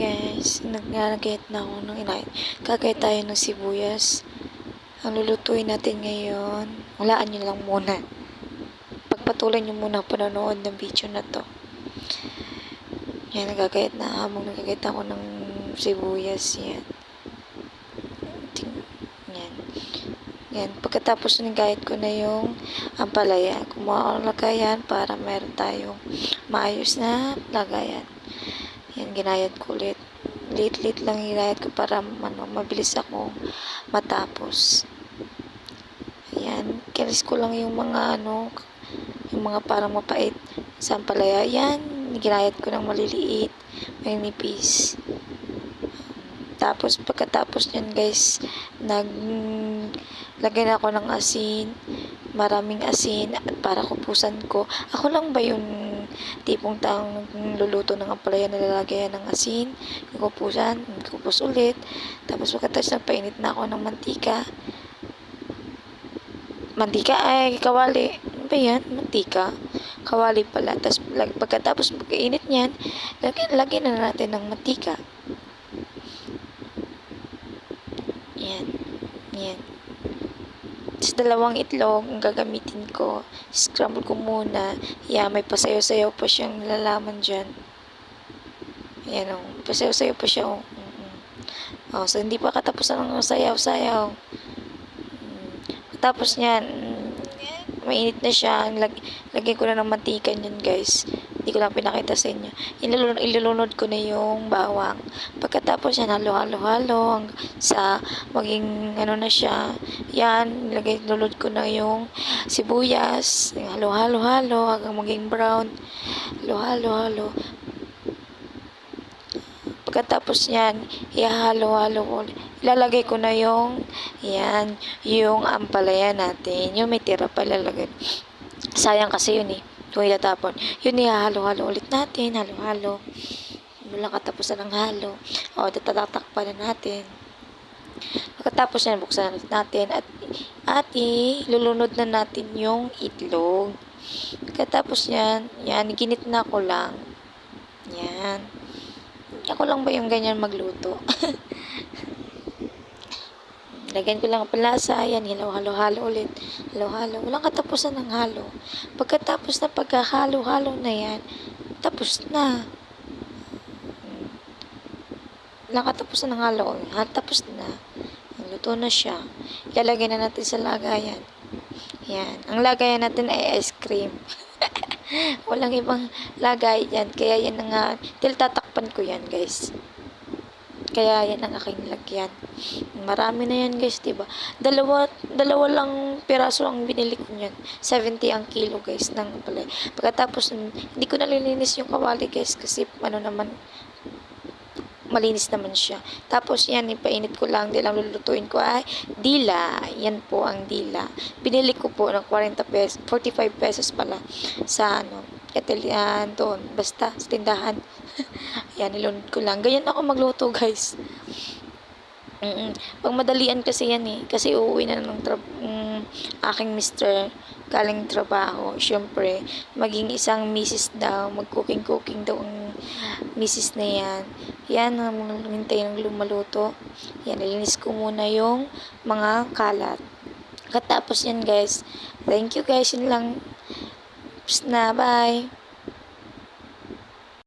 Guys, nagnanagayat na ako ng inay. Kagayat tayo ng sibuyas. Ang lulutuin natin ngayon, walaan nyo lang muna. Pagpatuloy nyo muna panonood ng video na to. Yan, nagagayat na. Habang nagagayat ako ng sibuyas, yan. Yan. Yan. Pagkatapos nagayat ko na yung ampalaya, kumuha ko lagayan para meron tayong maayos na lagayan. Yan, ginayat ko ulit. Late lang ginayat ko para mabilis ako matapos. Ayan, kinis ko lang yung mga yung mga parang mapait sa ampalaya. Yan, ginayat ko ng maliliit, may nipis. Tapos, pagkatapos nyan guys, naglagay na ako ng asin, maraming asin, at para kupusan ko. Ako lang ba yung tipong taong luluto ng ampalaya na lalagayan ng asin, kupusan, kupus ulit. Tapos pagkatapos painit na ako ng mantika. Mantika ay kawali. Ano ba yan? Mantika. Kawali pala. Tapos pagkatapos pagkainit niyan, lagyan na natin ng mantika. Yan. Yan. Tapos dalawang itlog ang gagamitin ko. Scramble ko muna. Yan, may pasayaw-sayaw pa siyang nalalaman dyan. Ayan o. Pasayaw-sayaw pa siya o. So hindi pa katapusan ng sayaw-sayaw. Tapos niyan, mainit na siya. Lagyan ko na ng mantika niyan guys. Hindi ko lang pinakita sa inyo. Ilulunod ko na yung bawang. Pagkatapos yan, halo-halo-halo sa maging na siya. Yan, ilulunod ko na yung sibuyas. Halo-halo-halo hanggang maging brown. Halo-halo-halo. Pagkatapos yan, ihalo-halo ko. Ilalagay ko na yung yung ampalaya natin. Yung may tira pa ilalagay. Sayang kasi yun eh. Kung itatapon. Yun, ihalo-halo ulit natin. Halo-halo. Walang katapusan ng halo. O, tatatakpan na natin. Pagkatapos yan, buksan natin. At ilulunod na natin yung itlog. Pagkatapos yan, ginit na ko lang. Yan. Ako lang ba yung ganyan magluto? Lagyan ko lang ang palasa. Yan, halo-halo ulit. Halo-halo. Walang katapusan ng halo. Pagkatapos na pagkahalo-halo na yan, tapos na. Walang katapusan ng halo. Tapos na. Luto na siya. Ilalagay na natin sa lagayan. Yan. Ang lagayan natin ay ice cream. Walang ibang lagay yan. Kaya yan nga. Tatakpan ko yan guys. Kaya yan ang aking lagyan. Marami na yan guys, diba? Dalawa lang piraso ang binili ko niyan. 70 ang kilo guys ng palay. Pagkatapos, hindi ko nalilinis yung kawali guys kasi malinis naman siya. Tapos yan, ipainit ko lang. Lang lulutuin ko ay dila. Yan po ang dila. Binili ko po ng 40 pesos, 45 pesos pala sa Katilian doon. Basta, sa tindahan. Yan, nilunod ko lang. Ganyan ako magluto, guys. Pag madalian kasi yan eh. Kasi uuwi na ng aking mister galing trabaho. Siyempre, maging isang misis daw. Mag-cooking daw ang misis na yan. Yan, hintay ng lumaluto. Yan, nilinis ko muna yung mga kalat. Katapos yan, guys. Thank you, guys. Yun lang. Bye.